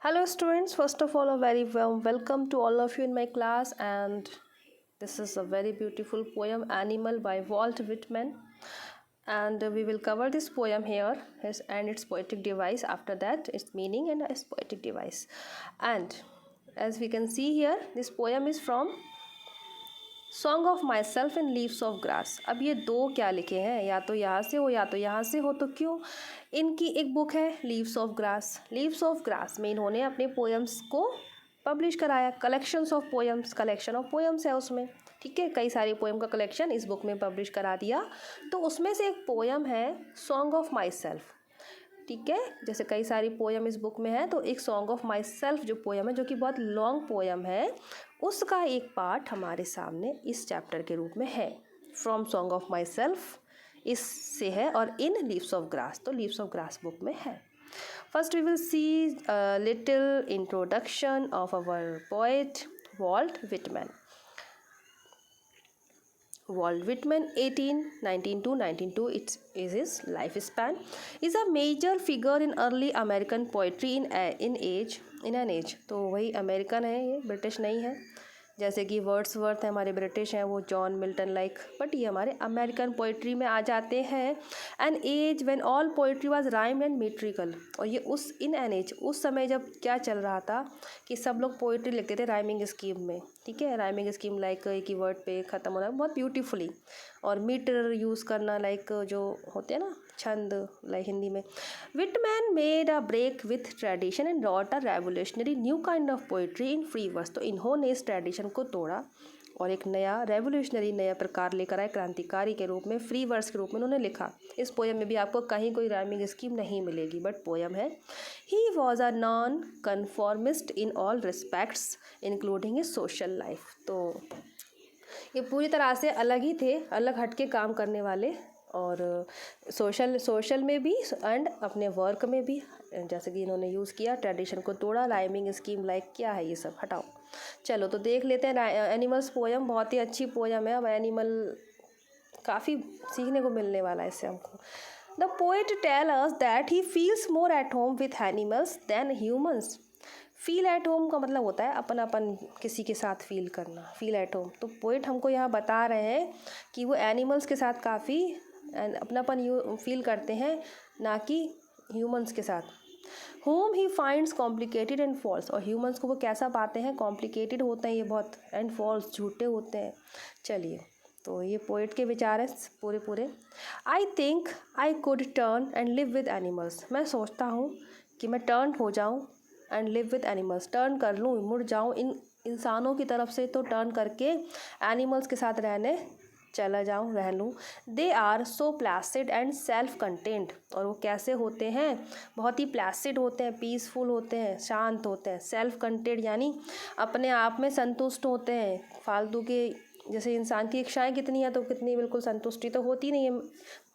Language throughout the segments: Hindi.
Hello students, first of all a very warm welcome to all of you in my class, and this is a very beautiful poem Animal by Walt Whitman, and we will cover this poem here and its poetic device, after that its meaning and its poetic device. And as we can see here, this poem is from song of my self in leaves of grass. अब ये दो क्या लिखे हैं, या तो यहाँ से हो या तो यहाँ से हो, तो क्यों? इनकी एक बुक है leaves of grass. Leaves of grass में इन्होंने अपने पोएम्स को पब्लिश कराया। Collections of poems, collection of poems है उसमें, ठीक है। कई सारी पोएम का कलेक्शन इस बुक में पब्लिश करा दिया। तो उसमें से एक पोएम है सॉन्ग ऑफ माई सेल्फ, ठीक है। जैसे कई सारी पोएम इस बुक में है, तो एक सॉन्ग ऑफ माई सेल्फ जो पोएम है, जो कि बहुत लॉन्ग पोएम है, उसका एक पार्ट हमारे सामने इस चैप्टर के रूप में है। From song of myself इससे है, और इन लीव्स ऑफ ग्रास, तो लीव्स ऑफ ग्रास बुक में है। First we will see little introduction of our poet Walt Whitman. Walt Whitman, 1819 to 1902, it is his lifespan, is a major figure in early American poetry in an age। तो वही अमेरिकन है, ये ब्रिटिश नहीं है। जैसे कि वर्ड्सवर्थ है, हमारे ब्रिटिश हैं, वो जॉन मिल्टन लाइक, बट ये हमारे अमेरिकन पोइट्री में आ जाते हैं। An age when all poetry was rhymed and metrical, और ये उस इन एन एज, उस समय जब क्या चल रहा था कि सब लोग पोइट्री लिखते थे राइमिंग स्कीम में, ठीक है। राइमिंग स्कीम लाइक एक ही वर्ड पे ख़त्म होना बहुत ब्यूटीफुली, और मीटर यूज़ करना लाइक जो होते हैं ना छंद, लाइक हिंदी में। Whitman made a break with tradition and wrote a revolutionary new kind of poetry in free verse. तो इन्होंने इस ट्रेडिशन को तोड़ा और एक नया रेवोल्यूशनरी, नया प्रकार लेकर आए, क्रांतिकारी के रूप में, फ्री वर्स के रूप में उन्होंने लिखा। इस पोएम में भी आपको कहीं कोई राइमिंग स्कीम नहीं मिलेगी, बट पोएम है। He was a non conformist in all respects including his social life. तो ये पूरी तरह से अलग ही थे, अलग हट के काम करने वाले, और सोशल में भी एंड अपने वर्क में भी। जैसे कि इन्होंने यूज़ किया, ट्रेडिशन को तोड़ा, राइमिंग स्कीम लाइक क्या है ये सब, हटाओ। चलो तो देख लेते हैं एनिमल्स पोएम। बहुत ही अच्छी पोएम है। अब एनिमल काफ़ी सीखने को मिलने वाला है इससे हमको। The poet tell us that he feels more at home with animals than humans. Feel at home का मतलब होता है अपन अपन किसी के साथ फील करना, फील एट होम। तो पोइट हमको यहाँ बता रहे हैं कि वो एनिमल्स के साथ काफ़ी अपनापन फील करते हैं, ना कि ह्यूमंस के साथ। Home he finds complicated and false, और ह्यूमंस को वो कैसा पाते हैं, कॉम्प्लिकेटेड होते हैं ये बहुत, एंड फॉल्स, झूठे होते हैं। चलिए, तो ये पोइट के विचार हैं पूरे। I think I could turn and live with animals. मैं सोचता हूँ कि मैं टर्न हो जाऊँ and live with animals, turn कर लूँ, मुड़ जाऊँ इन इंसानों की तरफ से, तो टर्न करके एनिमल्स के साथ रहने चला जाऊँ, रह लूँ। They are so placid and self content, और वो कैसे होते हैं, बहुत ही प्लासिड होते हैं, पीसफुल होते हैं, शांत होते हैं। सेल्फ कंटेंट यानी अपने आप में संतुष्ट होते हैं। फालतू के, जैसे इंसान की इच्छाएं कितनी है, तो कितनी बिल्कुल संतुष्टि तो होती नहीं है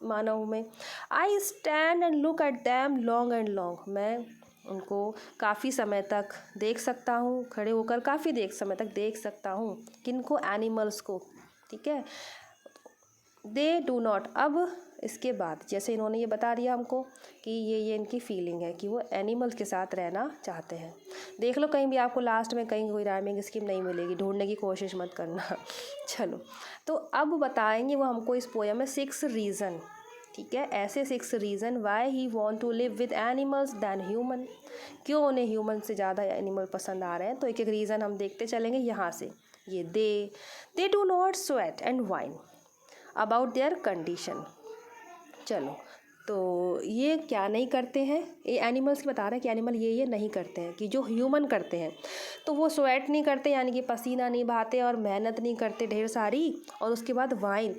मानव में। I stand and look at them long and long. मैं उनको काफ़ी समय तक देख सकता हूँ, खड़े होकर काफ़ी समय तक देख सकता हूँ। किनको? एनिमल्स को, ठीक है। दे डू नॉट, अब इसके बाद जैसे इन्होंने ये बता दिया हमको कि ये इनकी फीलिंग है कि वो एनिमल्स के साथ रहना चाहते हैं। देख लो कहीं भी आपको लास्ट में कहीं कोई राइमिंग स्कीम नहीं मिलेगी, ढूंढने की कोशिश मत करना। चलो, तो अब बताएंगे वो हमको इस पोएम में 6 रीज़न, ठीक है। ऐसे 6 reason why he want to live with animals than human, क्यों उन्हें ह्यूमन से ज़्यादा एनिमल पसंद आ रहे हैं। तो एक एक रीज़न हम देखते चलेंगे यहाँ से। ये दे do not sweat and wine about their condition. चलो, तो ये क्या नहीं करते हैं, ये एनिमल्स की बता रहे हैं कि एनिमल ये नहीं करते हैं कि जो ह्यूमन करते हैं। तो वो स्वेट नहीं करते, यानी कि पसीना नहीं बहाते और मेहनत नहीं करते ढेर सारी, और उसके बाद वाइन,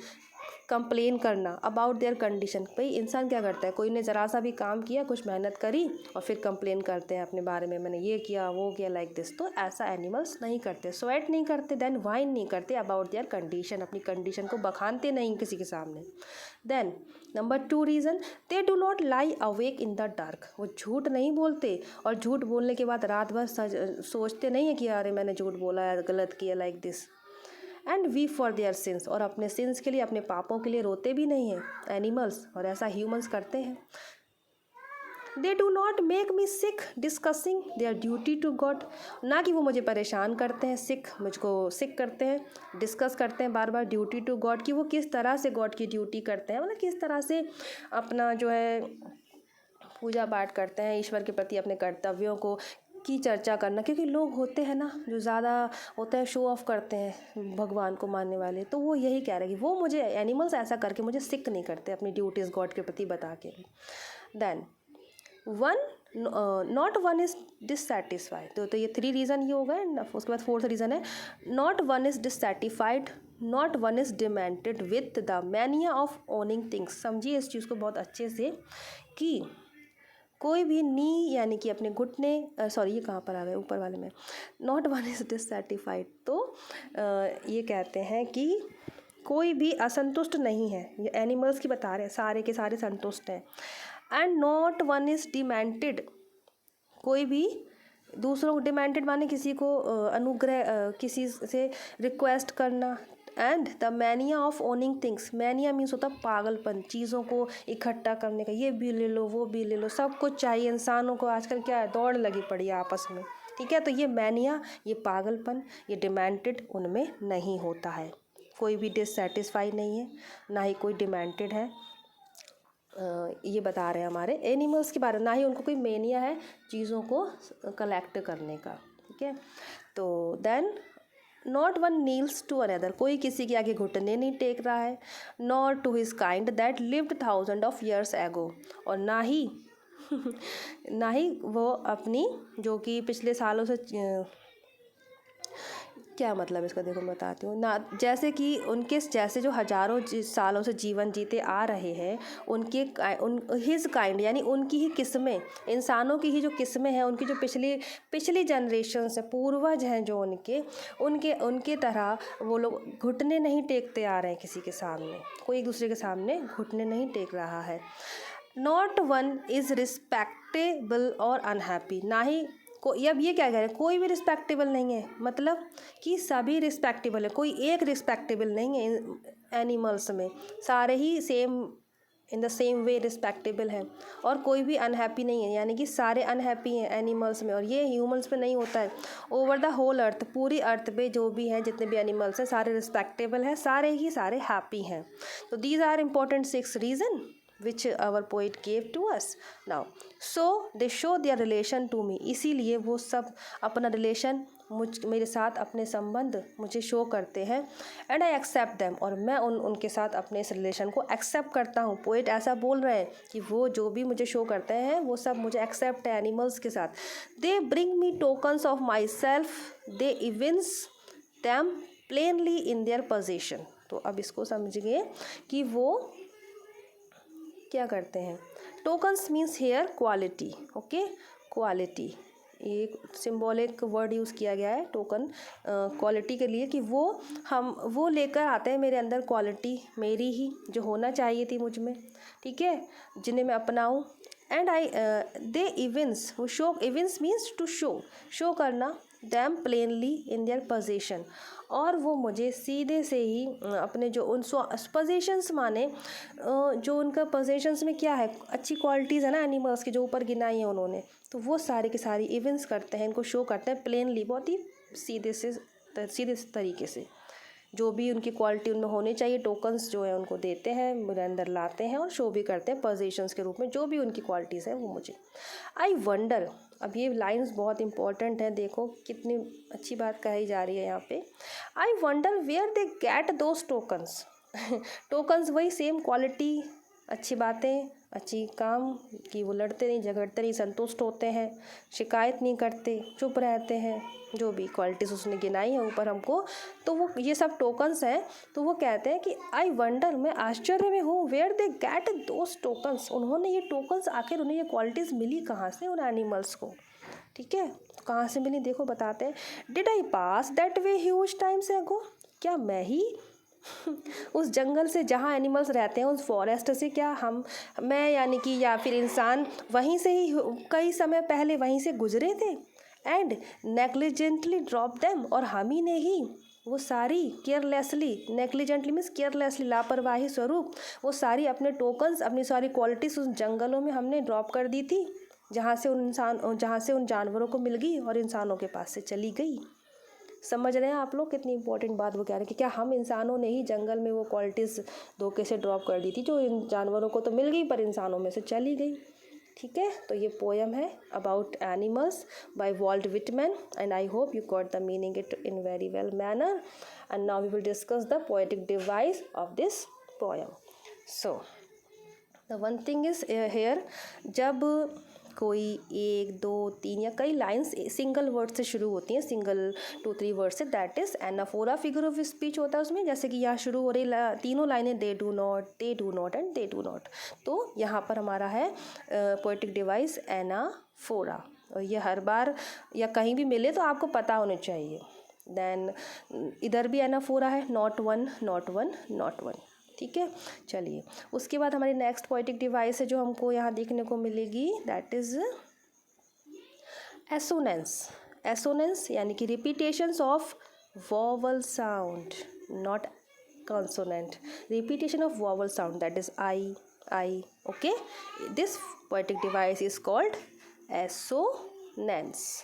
कंप्लेन करना अबाउट देयर कंडीशन। भाई इंसान क्या करता है, कोई ने ज़रा सा भी काम किया, कुछ मेहनत करी, और फिर कंप्लेन करते हैं अपने बारे में, मैंने ये किया वो किया लाइक दिस। तो ऐसा एनिमल्स नहीं करते, स्वेट नहीं करते, देन वाइन नहीं करते अबाउट देयर कंडीशन, अपनी कंडीशन को बखानते नहीं किसी के सामने। Then number 2 reason, they do not lie awake in the dark. वो झूठ नहीं बोलते, और झूठ बोलने के बाद रात भर सोचते नहीं है कि अरे मैंने झूठ बोला है, गलत किया like this. And weep for their sins, और अपने सिंस के लिए, अपने पापों के लिए रोते भी नहीं हैं एनिमल्स, और ऐसा ह्यूमंस करते हैं। They do not make me sick discussing their duty to God, ना कि वो मुझे परेशान करते हैं, मुझको सिक करते हैं, डिस्कस करते हैं बार बार ड्यूटी टू गॉड कि वो किस तरह से गॉड की ड्यूटी करते हैं, मतलब किस तरह से अपना जो है पूजा पाठ करते हैं, ईश्वर के प्रति अपने कर्तव्यों को की चर्चा करना। क्योंकि लोग होते हैं ना जो ज़्यादा होता है शो ऑफ करते हैं भगवान को मानने वाले, तो वो यही कह रहे हैं कि वो मुझे एनिमल्स ऐसा करके मुझे सिक नहीं करते अपनी ड्यूटीज़ गॉड के प्रति बता के। Then not one is dissatisfied, तो ये 3 रीज़न ये हो गए। उसके बाद 4th रीज़न है not one is dissatisfied, not one is demented with the mania of owning things. समझिए इस चीज़ को बहुत अच्छे से कि कोई भी नी यानी कि अपने घुटने, सॉरी ये कहाँ पर आ गए ऊपर वाले में, नॉट वन इज़ डिससेटिस्फाइड, तो ये कहते हैं कि कोई भी असंतुष्ट नहीं है, ये एनिमल्स की बता रहे हैं, सारे के सारे संतुष्ट हैं। And not one is demented, कोई भी दूसरों को, डिमेंटेड माने किसी को अनुग्रह, किसी से रिक्वेस्ट करना। And the mania of owning things, mania means होता पागलपन, चीज़ों को इकट्ठा करने का, ये भी ले लो वो भी ले लो, सब कुछ चाहिए इंसानों को। आजकल क्या है, दौड़ लगी पड़ी है आपस में, ठीक है। तो ये मैनिया, ये पागलपन, ये डिमेंटेड उनमें नहीं होता है। कोई भी डिससेटिस्फाई नहीं है, ना ही कोई डिमेंटेड है। ये बता रहे हैं हमारे एनिमल्स के बारे में, ना ही उनको कोई मेनिया है चीज़ों को कलेक्ट करने का, ठीक है। तो then not one kneels to another, कोई किसी के आगे घुटने नहीं टेक रहा है। Not to his kind that lived 1000 of years ago, और ना ही ना ही वो अपनी जो कि पिछले सालों से क्या मतलब इसका, देखो मैं बताती हूँ ना, जैसे कि उनके जैसे जो हजारों सालों से जीवन जीते आ रहे हैं, उनके हिज काइंड यानी उनकी ही किस्में, इंसानों की ही जो किस्में हैं, उनकी जो पिछली जनरेशन से पूर्वज हैं जो उनके तरह वो लोग घुटने नहीं टेकते आ रहे हैं किसी के सामने, कोई एक दूसरे के सामने घुटने नहीं टेक रहा है। नॉट वन इज़ रिस्पेक्टेबल और अनहैप्पी, ना ही अब ये क्या कह रहे हैं, कोई भी रिस्पेक्टेबल नहीं है, मतलब कि सभी रिस्पेक्टेबल है, कोई एक रिस्पेक्टेबल नहीं है एनिमल्स में, सारे ही same in the same way respectable हैं, और कोई भी अनहैप्पी नहीं है, यानी कि सारे अनहैप्पी हैं एनिमल्स में, और ये ह्यूमंस पे नहीं होता है। ओवर द होल अर्थ, पूरी अर्थ पे जो भी हैं, जितने भी एनिमल्स हैं, सारे रिस्पेक्टेबल हैं, सारे ही सारे हैप्पी हैं। तो these are important 6 reason which our poet gave to us. Now so they show their relation to me, इसीलिए वो सब अपना रिलेशन मेरे साथ, अपने संबंध मुझे शो करते हैं। एंड आई एक्सेप्ट दैम, और मैं उनके साथ अपने इस रिलेशन को एक्सेप्ट करता हूँ। पोएट ऐसा बोल रहे हैं कि वो जो भी मुझे शो करते हैं वो सब मुझे एक्सेप्ट है एनिमल्स के साथ। They bring me tokens of myself, they evince them plainly in their position. तो अब इसको समझिए कि वो क्या करते हैं। Tokens means here quality, okay, quality एक सिंबॉलिक वर्ड यूज़ किया गया है टोकन क्वालिटी के लिए, कि वो लेकर आते हैं मेरे अंदर क्वालिटी, मेरी ही जो होना चाहिए थी मुझ में, ठीक है, जिन्हें मैं अपनाऊं। एंड आई दे इवेंस, वो show, evince means to show करना, them plainly in their position, और वो मुझे सीधे से ही अपने जो उन पोजीशंस माने जो उनका पोजीशंस में क्या है, अच्छी क्वालिटीज़ है ना एनिमल्स की जो ऊपर गिनाई है उन्होंने, तो वो सारे के सारी इवेंट्स करते हैं, इनको शो करते हैं प्लेनली, बहुत ही सीधे तरीके से, जो भी उनकी क्वालिटी उनमें होनी चाहिए, टोकन्स जो है उनको देते हैं, मेरे अंदर लाते हैं और शो भी करते हैं पोजीशंस के रूप में, जो भी उनकी क्वालिटीज़ हैं वो मुझे। आई वंडर, अब ये लाइंस बहुत इंपॉर्टेंट हैं, देखो कितनी अच्छी बात कही जा रही है यहाँ पे। I wonder where they get those tokens, tokens वही सेम क्वालिटी, अच्छी बातें, अच्छी काम कि वो लड़ते नहीं, झगड़ते नहीं, संतुष्ट होते हैं, शिकायत नहीं करते, चुप रहते हैं, जो भी क्वालिटीज़ उसने गिनाई है ऊपर हमको, तो वो ये सब टोकन्स हैं। तो वो कहते हैं कि आई वंडर, मैं आश्चर्य में हूँ, where they get those tokens, उन्होंने ये टोकन्स, आखिर उन्हें ये क्वालिटीज़ मिली कहाँ से उन एनिमल्स को, ठीक है, तो कहाँ से मिली, देखो बताते हैं। Did I pass that way huge times एगो, क्या मैं ही उस जंगल से जहाँ एनिमल्स रहते हैं, उस फॉरेस्ट से क्या मैं यानी कि या फिर इंसान वहीं से ही कई समय पहले वहीं से गुजरे थे। एंड नेग्लिजेंटली ड्रॉप देम, और हम ही ने ही वो सारी केयरलेसली, नेग्लिजेंटली मीन्स केयरलेसली, लापरवाही स्वरूप वो सारी अपने टोकन्स, अपनी सारी क्वालिटीज़ उस जंगलों में हमने ड्रॉप कर दी थी। जहाँ से उन जानवरों को मिल गई और इंसानों के पास से चली गई। समझ रहे हैं आप लोग कितनी इंपॉर्टेंट बात वो कह रहे हैं कि क्या हम इंसानों ने ही जंगल में वो क्वालिटीज़ धोखे से ड्रॉप कर दी थी, जो इन जानवरों को तो मिल गई पर इंसानों में से चली गई। ठीक है, तो ये पोएम है about animals by Walt Whitman and I hope you got the meaning it in very well manner. And now we will discuss the poetic device of this poem. So the one thing is here, जब कोई 1, 2, 3 या कई लाइंस सिंगल वर्ड से शुरू होती हैं, सिंगल 2, 3 वर्ड से, that is anaphora figure of speech होता है उसमें। जैसे कि यहाँ शुरू हो रही तीनों लाइनें दे do not and they do not, तो यहाँ पर हमारा है पोएटिक डिवाइस एनाफोरा। और ये हर बार या कहीं भी मिले तो आपको पता होना चाहिए। देन इधर भी एनाफोरा है, not one not one not one. ठीक है, चलिए उसके बाद हमारी नेक्स्ट पोएटिक डिवाइस है जो हमको यहाँ देखने को मिलेगी, दैट इज एसोनेंस। एसोनेंस यानी कि repetitions of vowel sound, not consonant, repetition of vowel sound, that is I. Okay, this poetic device is called assonance.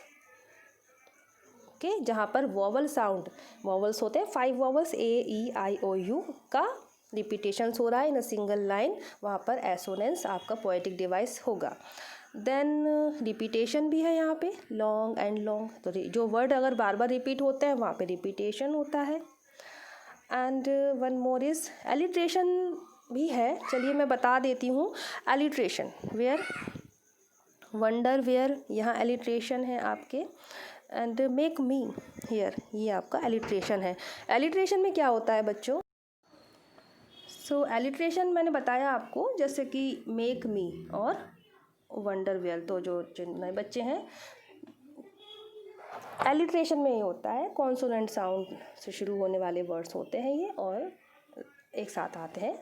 Okay, जहाँ पर वॉवल साउंड, वॉवल्स होते हैं 5 vowels A, E, I, O, U का रिपीटेशंस हो रहा है इन अ सिंगल लाइन, वहाँ पर एसोनेंस आपका पोएटिक डिवाइस होगा। देन रिपीटेशन भी है यहाँ पे, लॉन्ग एंड लॉन्ग, तो जो वर्ड अगर बार बार रिपीट होते हैं वहाँ पे रिपीटेशन होता है। And one more is alliteration भी है, चलिए मैं बता देती हूँ। एलिट्रेशन वेयर, वंडर वेयर, यहाँ एलिट्रेशन है आपके। एंड मेक मी हियर, ये आपका एलिट्रेशन है। एलिट्रेशन में क्या होता है बच्चों? सो एलिट्रेशन मैंने बताया आपको, जैसे कि मेक मी और वंडर वेयर, तो जो नए बच्चे हैं एलिट्रेशन में ही होता है, कॉन्सोनेंट साउंड से शुरू होने वाले वर्ड्स होते हैं ये और एक साथ आते हैं।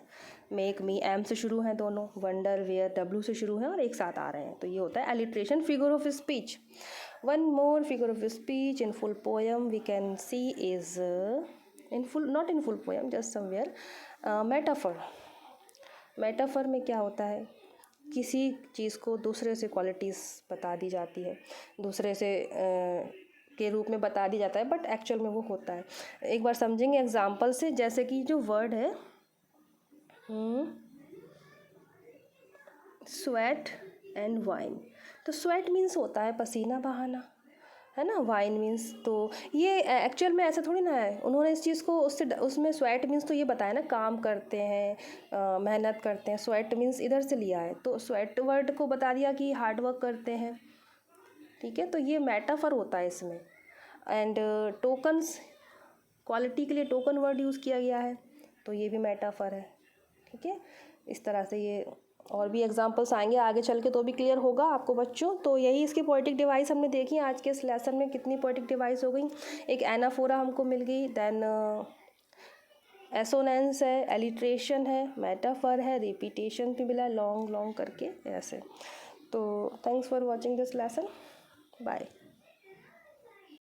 मेक मी एम से शुरू हैं दोनों, वंडर वेयर W से शुरू हैं और एक साथ आ रहे हैं, तो ये होता है alliteration. Figure of speech, one more figure of speech in full poem we can see is in full, not in full poem, just somewhere, metaphor. Metaphor में क्या होता है, किसी चीज़ को दूसरे से क्वालिटीज़ बता दी जाती है, दूसरे से के रूप में बता दी जाता है, बट एक्चुअल में वो होता है। एक बार समझेंगे एग्जाम्पल से, जैसे कि जो वर्ड है स्वेट एंड वाइन, तो स्वेट मीन्स होता है पसीना बहाना, है ना। वाइन मीन्स, तो ये एक्चुअल में ऐसा थोड़ी ना है, उन्होंने इस चीज़ को उसमें स्वेट मीन्स तो ये बताया ना, काम करते हैं, मेहनत करते हैं, स्वेट मीन्स इधर से लिया है, तो स्वेट वर्ड को बता दिया कि हार्ड वर्क करते हैं। ठीक है, तो ये मेटाफर होता है इसमें। एंड टोकन्स, क्वालिटी के लिए टोकन वर्ड यूज़ किया गया है, तो ये भी मेटाफर है। ठीक है, इस तरह से ये और भी एग्जांपल्स आएंगे आगे चल के, तो भी क्लियर होगा आपको बच्चों। तो यही इसकी पोएटिक डिवाइस हमने देखी आज के इस लेसन में। कितनी पोएटिक डिवाइस हो गई, एक एनाफोरा हमको मिल गई, देन एसोनेंस है, एलिट्रेशन है, मेटाफर है, रिपीटेशन भी मिला लॉन्ग लॉन्ग करके ऐसे। तो thanks for watching this lesson, bye.